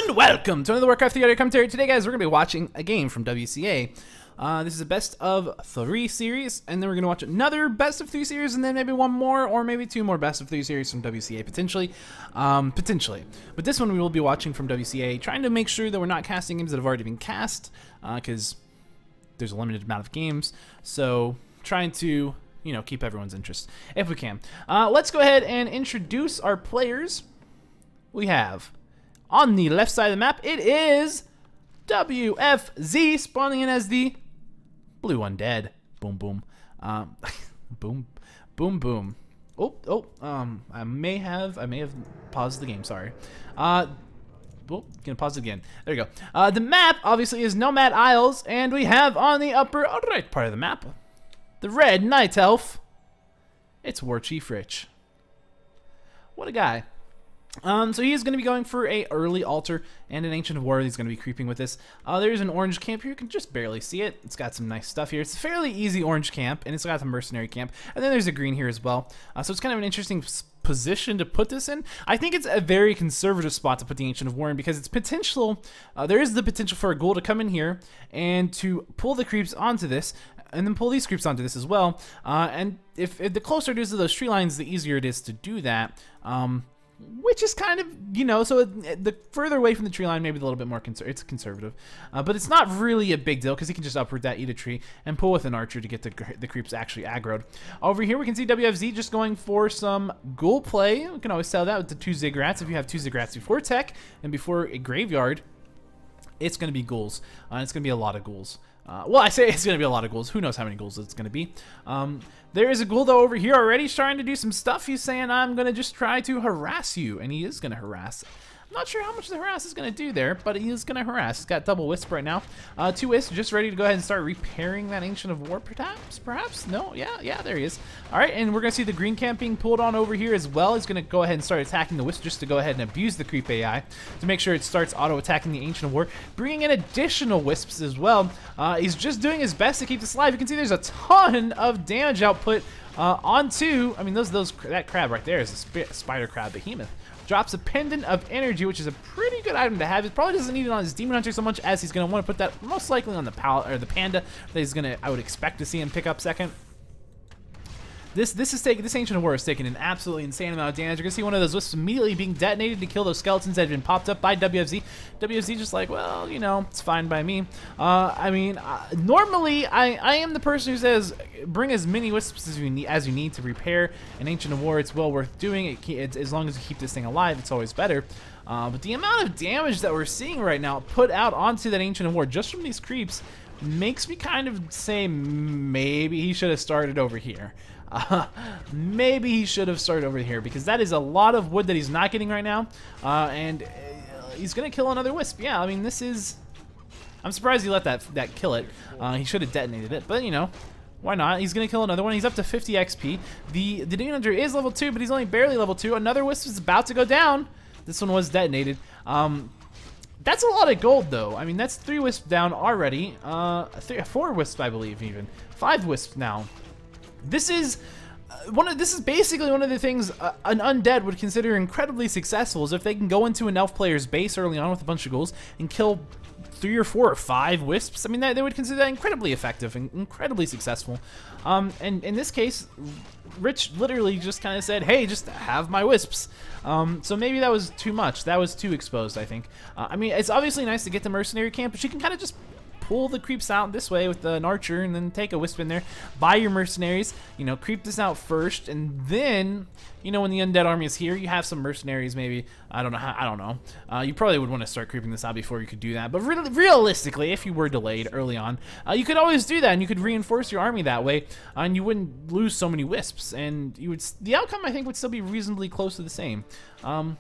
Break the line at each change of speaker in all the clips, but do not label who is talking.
And welcome to another Warcraft 3 audio commentary. Today, guys, we're going to be watching a game from WCA. This is a best of 3 series, and then we're going to watch another best of 3 series, and then maybe one more, or maybe 2 more best of 3 series from WCA, potentially. But this one we will be watching from WCA, trying to make sure that we're not casting games that have already been cast, because there's a limited amount of games. So, trying to, you know, keep everyone's interest, if we can. Let's go ahead and introduce our players. We have, on the left side of the map, it is WFZ spawning in as the blue undead. Boom, boom. Boom, boom, boom. I may have paused the game. Sorry. Gonna pause it again. There you go. The map obviously is Nomad Isles, and we have on the upper right part of the map the red night elf. It's WarchiefRich. What a guy. So he is going to be going for a early altar and an Ancient of War. He's going to be creeping with this. There's an orange camp here. You can just barely see it. It's got some nice stuff here. It's a fairly easy orange camp, and it's got the mercenary camp. And then there's a green here as well. So it's kind of an interesting position to put this in. I think it's a very conservative spot to put the Ancient of War in because it's potential. There is the potential for a ghoul to come in here and to pull the creeps onto this, and then pull these creeps onto this as well. And if the closer it is to those tree lines, the easier it is to do that. Which is kind of, you know, so the further away from the tree line, maybe a little bit more it's conservative. But it's not really a big deal because he can just uproot that, eat a tree, and pull with an archer to get the creeps actually aggroed. Over here, we can see WFZ just going for some ghoul play. We can always sell that with the 2 Ziggurats. If you have 2 Ziggurats before tech and before a graveyard, it's going to be ghouls. It's going to be a lot of ghouls. Well, I say it's going to be a lot of ghouls. Who knows how many ghouls it's going to be. There is a ghoul, though, over here already. He's trying to do some stuff. He's saying, I'm going to just try to harass you. And he is going to harass. I'm not sure how much the harass is going to do there, but he is going to harass. He's got double wisp right now. 2 wisps, just ready to go ahead and start repairing that Ancient of War, perhaps? No? Yeah, there he is. All right, and we're going to see the green camp being pulled on over here as well. He's going to go ahead and start attacking the wisp just to go ahead and abuse the creep AI to make sure it starts auto-attacking the Ancient of War, bringing in additional wisps as well. He's just doing his best to keep this alive. You can see there's a ton of damage output onto, I mean, that crab right there is a spider crab behemoth. Drops a pendant of energy, which is a pretty good item to have. He probably doesn't need it on his demon hunter so much as he's going to want to put that most likely on the panda that he's going to, I would expect to see him pick up second. This Ancient of War is taking an absolutely insane amount of damage. You're going to see one of those wisps immediately being detonated to kill those skeletons that have been popped up by WFZ. WFZ just like, well, you know, it's fine by me. I mean, normally I am the person who says bring as many wisps as you need to repair an Ancient of War. It's well worth doing. As long as you keep this thing alive, it's always better. But the amount of damage that we're seeing right now put out onto that Ancient of War just from these creeps makes me kind of say maybe he should have started over here. Maybe he should have started over here because that is a lot of wood that he's not getting right now, and he's gonna kill another wisp. Yeah, I mean this is. I'm surprised he let that kill it. He should have detonated it, but you know, why not? He's gonna kill another one. He's up to 50 XP. The demon hunter is level 2, but he's only barely level 2. Another wisp is about to go down. This one was detonated. That's a lot of gold, though. I mean, that's 3 wisps down already. 4 wisps, I believe, even 5 wisps now. This is basically one of the things an undead would consider incredibly successful, is if they can go into an elf player's base early on with a bunch of ghouls and kill 3 or 4 or 5 wisps. I mean, they would consider that incredibly effective and incredibly successful. And in this case, Rich literally just kind of said, hey, just have my wisps. So maybe that was too much. That was too exposed, I think. I mean, it's obviously nice to get the mercenary camp, but you can kind of just pull the creeps out this way with an archer and then take a wisp in there, buy your mercenaries, you know, creep this out first, and then, you know, when the undead army is here, you have some mercenaries maybe. I don't know. You probably would want to start creeping this out before you could do that, but realistically, if you were delayed early on, you could always do that, and you could reinforce your army that way, and you wouldn't lose so many wisps, and the outcome, I think, would still be reasonably close to the same. So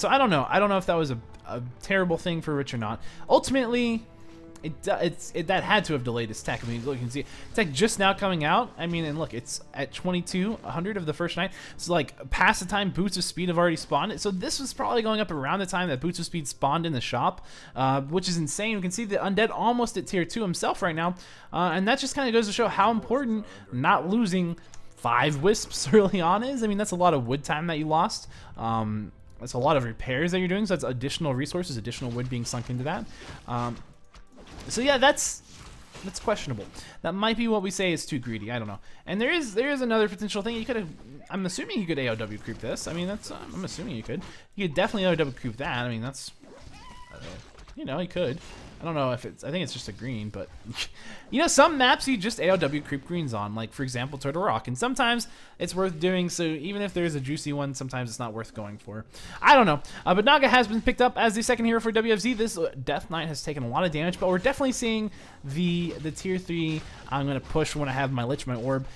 I don't know if that was a terrible thing for Rich or not. Ultimately, that had to have delayed its tech. I mean, look, you can see tech just now coming out. I mean, and look, it's at 2200 of the first night. So like past the time Boots of Speed have already spawned. So this was probably going up around the time that Boots of Speed spawned in the shop, which is insane. You can see the undead almost at tier 2 himself right now, and that just kind of goes to show how important not losing 5 wisps early on is. I mean, that's a lot of wood time that you lost. That's a lot of repairs that you're doing, so that's additional resources, additional wood being sunk into that. So yeah, that's questionable. That might be what we say is too greedy. I don't know. And there is another potential thing. You could have. I'm assuming you could AOW creep this. I mean, that's. I'm assuming you could. You could definitely AOW creep that. I mean, that's. You know, you could. I don't know if it's. I think it's just a green, but you know, some maps you just AOW creep greens on. Like for example, Turtle Rock, and sometimes it's worth doing. So even if there's a juicy one, sometimes it's not worth going for. I don't know. But Naga has been picked up as the second hero for WFZ. This Death Knight has taken a lot of damage, but we're definitely seeing the tier 3. I'm gonna push when I have my Lich, my Orb.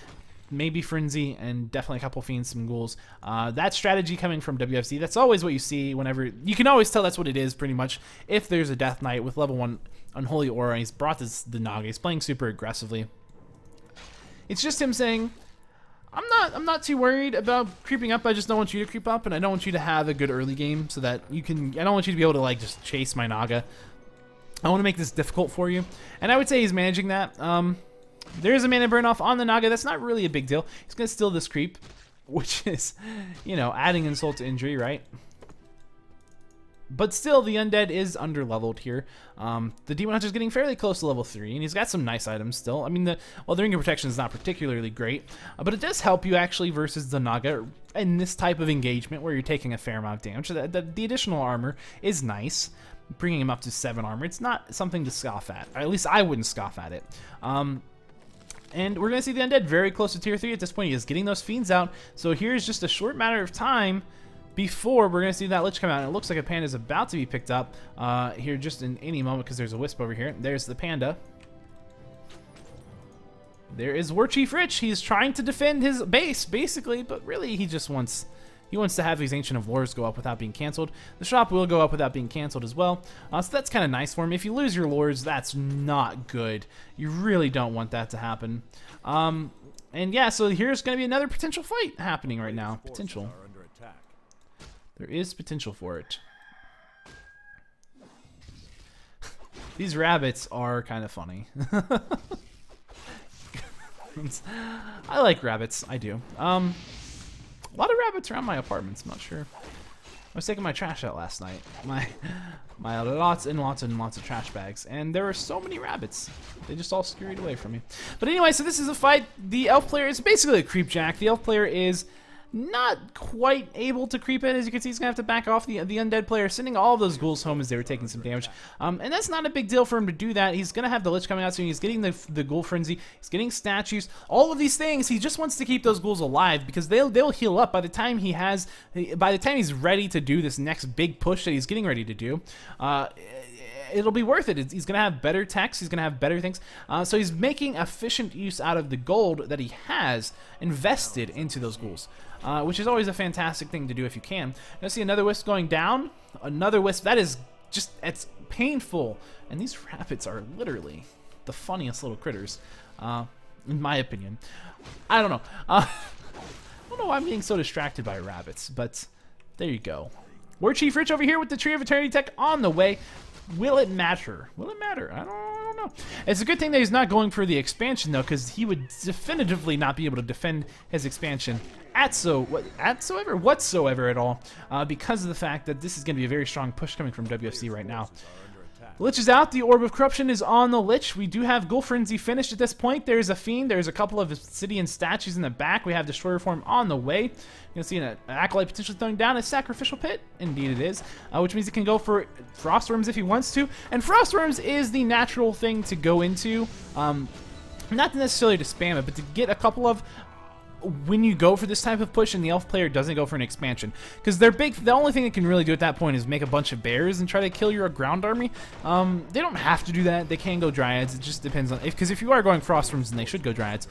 Maybe Frenzy, and definitely a couple Fiends, some Ghouls. That strategy coming from WFZ, that's always what you see whenever... You can always tell that's what it is, pretty much. If there's a Death Knight with level 1 Unholy Aura, he's brought the Naga, he's playing super aggressively. It's just him saying, I'm not too worried about creeping up, I just don't want you to creep up, and I don't want you to have a good early game so that you can... I don't want you to be able to, like, just chase my Naga. I want to make this difficult for you. And I would say he's managing that. There is a mana burn off on the Naga. That's not really a big deal. He's going to steal this creep, which is, you know, adding insult to injury, right? But still, the Undead is under-leveled here. The Demon Hunter's getting fairly close to level 3, and he's got some nice items still. I mean, the Ring of Protection is not particularly great, but it does help you actually versus the Naga in this type of engagement where you're taking a fair amount of damage. The additional armor is nice, bringing him up to 7 armor. It's not something to scoff at, or at least I wouldn't scoff at it. And we're going to see the Undead very close to tier 3 at this point. He is getting those Fiends out. So here's just a short matter of time before we're going to see that Lich come out. And it looks like a Panda is about to be picked up here just in any moment because there's a Wisp over here. There's the Panda. There is WarchiefRich. He's trying to defend his base, basically, but really he just wants... He wants to have these Ancient of Lores go up without being canceled. The shop will go up without being canceled as well. So that's kind of nice for him. If you lose your Lores, that's not good. You really don't want that to happen. And yeah, so here's going to be another potential fight happening right now. Potential. There is potential for it. These rabbits are kind of funny. I like rabbits. I do. A lot of rabbits around my apartments. I'm not sure. I was taking my trash out last night. My lots and lots and lots of trash bags, and there were so many rabbits. They just all scurried away from me. But anyway, so this is a fight. The elf player is basically a creep jack. The elf player is not quite able to creep it. As you can see, he's gonna have to back off the undead player, sending all of those ghouls home as they were taking some damage. And that's not a big deal for him to do that. He's gonna have the Lich coming out soon. He's getting the ghoul frenzy. He's getting statues. All of these things. He just wants to keep those ghouls alive because they'll heal up by the time he's ready to do this next big push that he's getting ready to do. It'll be worth it. He's going to have better techs. He's going to have better things. So he's making efficient use out of the gold that he has invested into those ghouls, which is always a fantastic thing to do if you can. You'll see another wisp going down. Another wisp. That is just, it's painful. And these rabbits are literally the funniest little critters, in my opinion. I don't know. I don't know why I'm getting so distracted by rabbits, but there you go. WarchiefRich over here with the Tree of Eternity tech on the way. Will it matter? Will it matter? I don't know. It's a good thing that he's not going for the expansion, though, because he would definitively not be able to defend his expansion whatsoever at all, because of the fact that this is going to be a very strong push coming from WFC right now. The Lich is out. The Orb of Corruption is on the Lich. We do have Ghoul Frenzy finished at this point. There's a Fiend. There's a couple of Obsidian statues in the back. We have Destroyer Form on the way. You're going to see an Acolyte potentially throwing down a Sacrificial Pit. Indeed it is. Which means he can go for Frost Worms if he wants to. And Frost Worms is the natural thing to go into. Not necessarily to spam it, but to get a couple of... when you go for this type of push and the elf player doesn't go for an expansion, because they're big. The only thing they can really do at that point is make a bunch of bears and try to kill your ground army. They don't have to do that. They can go dryads. It just depends on because if you are going frostworms, then they should go dryads.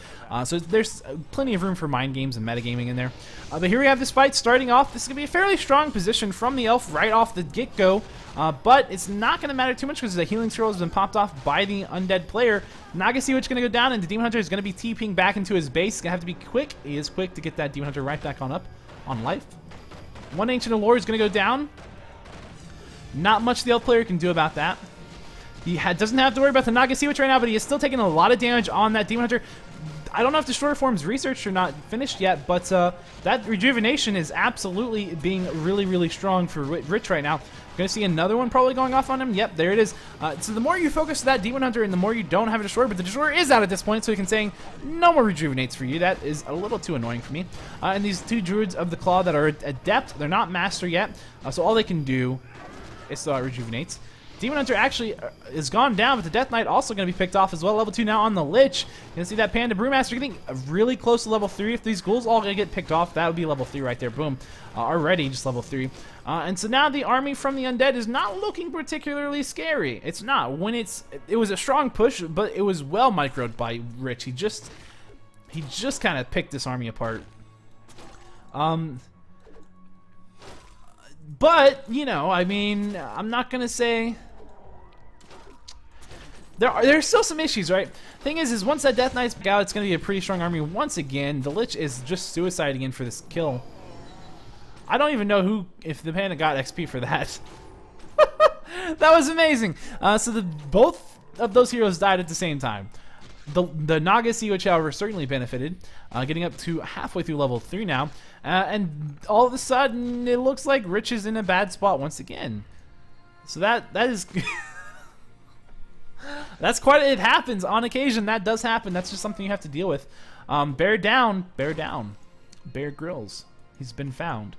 So there's plenty of room for mind games and metagaming in there. But here we have this fight starting off. This is gonna be a fairly strong position from the elf right off the get-go. But it's not going to matter too much because the healing scroll has been popped off by the undead player. Nagasiwitch going to go down, and the Demon Hunter is going to be TPing back into his base. He's going to have to be quick. He is quick to get that Demon Hunter right back on up on life. One Ancient of Lore is going to go down. Not much the elf player can do about that. He doesn't have to worry about the Nagasiwitch right now, but he is still taking a lot of damage on that Demon Hunter. I don't know if Destroyer Form's researched or not finished yet, but that rejuvenation is absolutely being really, really strong for Rich right now. We're going to see another one probably going off on him. Yep, there it is. So the more you focus that Demon Hunter and the more you don't have a Destroyer, but the Destroyer is out at this point, so you can say no more rejuvenates for you. That is a little too annoying for me. And these two Druids of the Claw that are adept, they're not master yet, so all they can do is still rejuvenates. Demon Hunter actually is gone down, but the Death Knight also going to be picked off as well. Level 2 now on the Lich. You can see that Panda Brewmaster getting really close to level 3. If these ghouls all going to get picked off, that would be level 3 right there. Boom. Already just level 3. And so now the army from the Undead is not looking particularly scary. It's not. When it was a strong push, but it was well microed by Rich. He just kind of picked this army apart. But, you know, I mean, I'm not going to say... There's still some issues, right? Thing is once that Death Knight's back out, it's going to be a pretty strong army once again. The Lich is just suiciding in for this kill. I don't even know if the Panda got XP for that. That was amazing. So both of those heroes died at the same time. The Naga Sea Witch, however, certainly benefited, getting up to halfway through level 3 now. And all of a sudden, it looks like Rich is in a bad spot once again. So that is... That's quite... It happens on occasion. That does happen. That's just something you have to deal with. Bear down. Bear down. Bear Grylls. He's been found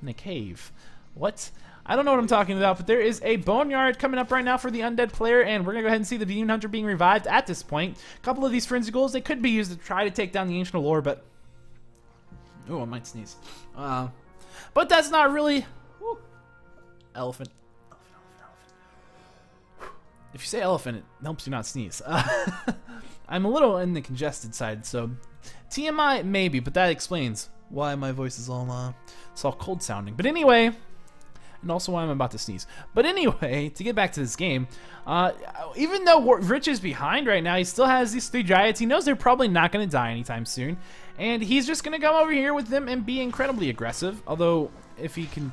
in a cave. What? I don't know what I'm talking about, but there is a Boneyard coming up right now for the Undead player, and we're going to go ahead and see the Demon Hunter being revived at this point. A couple of these Frenzy Ghouls, they could be used to try to take down the Ancient Allure, but... Oh, I might sneeze. But that's not really... Woo. Elephant. If you say elephant, it helps you not sneeze. I'm a little in the congested side, so TMI maybe, but that explains why my voice is all cold sounding. But anyway, and also why I'm about to sneeze. But anyway, to get back to this game, even though Rich is behind right now, he still has these 3 Dryads. He knows they're probably not going to die anytime soon, and he's just going to come over here with them and be incredibly aggressive. Although, if he can,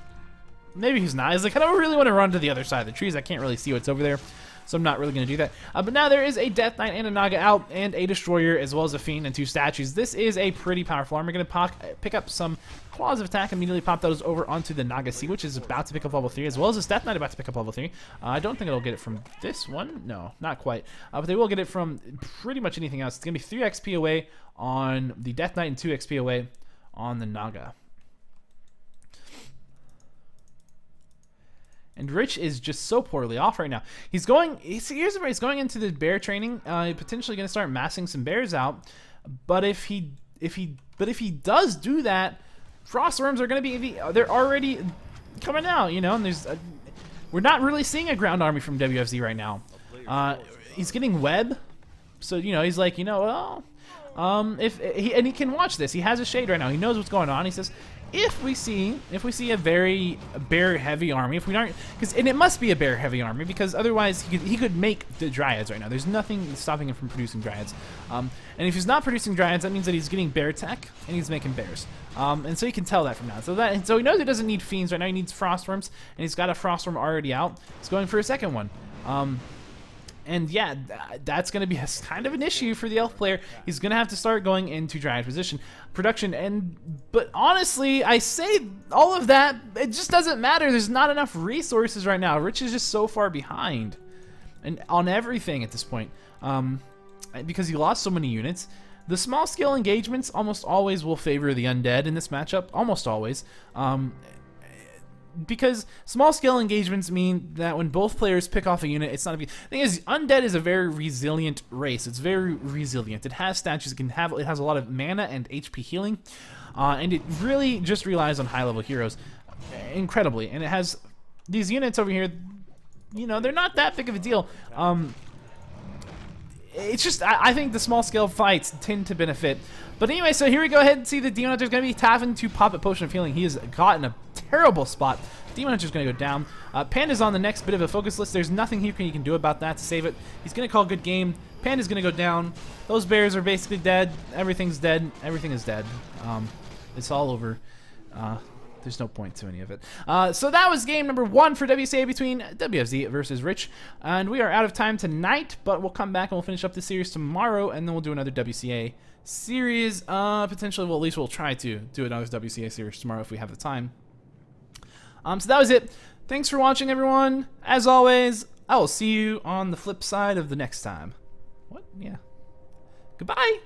maybe he's not. He's like, I don't really want to run to the other side of the trees. I can't really see what's over there. So I'm not really going to do that. But now there is a Death Knight and a Naga out, and a Destroyer, as well as a Fiend and 2 statues. This is a pretty powerful army. We're going to pick up some Claws of Attack, immediately pop those over onto the Naga Sea, which is about to pick up level 3, as well as this Death Knight about to pick up level 3. I don't think it'll get it from this one. No, not quite. But they will get it from pretty much anything else. It's going to be 3 XP away on the Death Knight and 2 XP away on the Naga. And Rich is just so poorly off right now. Here's where he's going into the bear training. Potentially going to start massing some bears out. But if he does do that, Frostworms are going to be, they're already coming out, you know. And we're not really seeing a ground army from WFZ right now. He's getting web, so you know he's like, you know, well, and he can watch this. He has a shade right now. He knows what's going on. He says, if we see a very bear heavy army, if we aren't, and it must be a bear heavy army because otherwise he could make the Dryads right now. There's nothing stopping him from producing Dryads. And if he's not producing Dryads, that means that he's getting bear tech and he's making bears. And so he can tell that from now. So he knows he doesn't need Fiends right now. He needs Frostworms, and he's got a Frostworm already out. He's going for a second one. And yeah, that's going to be kind of an issue for the Elf player. He's going to have to start going into Dryad production. But honestly, I say all of that, it just doesn't matter. There's not enough resources right now. Rich is just so far behind and on everything at this point because he lost so many units. The small scale engagements almost always will favor the Undead in this matchup, almost always. Because small scale engagements mean that when both players pick off a unit, it's not a big thing. Is Undead is a very resilient race. It's very resilient. It has statues. It has a lot of mana and HP healing, and it really just relies on high level heroes incredibly. And it has these units over here. You know, they're not that big of a deal. It's just I think the small scale fights tend to benefit. But anyway, so here we go ahead and see the Demon Hunter's going to be having to pop a Potion of Healing. He has gotten a terrible spot. Demon Hunter's going to go down. Panda's on the next bit of a focus list. There's nothing he can do about that to save it. He's going to call good game. Panda's going to go down. Those bears are basically dead. Everything's dead. Everything is dead. It's all over. There's no point to any of it. So that was game number 1 for WCA between WFZ versus Rich. And we are out of time tonight, but we'll come back and we'll finish up this series tomorrow, and then we'll do another WCA series. Potentially, well, at least we'll try to do another WCA series tomorrow if we have the time. So that was it. Thanks for watching, everyone. As always, I will see you on the flip side of the next time. What? Yeah. Goodbye.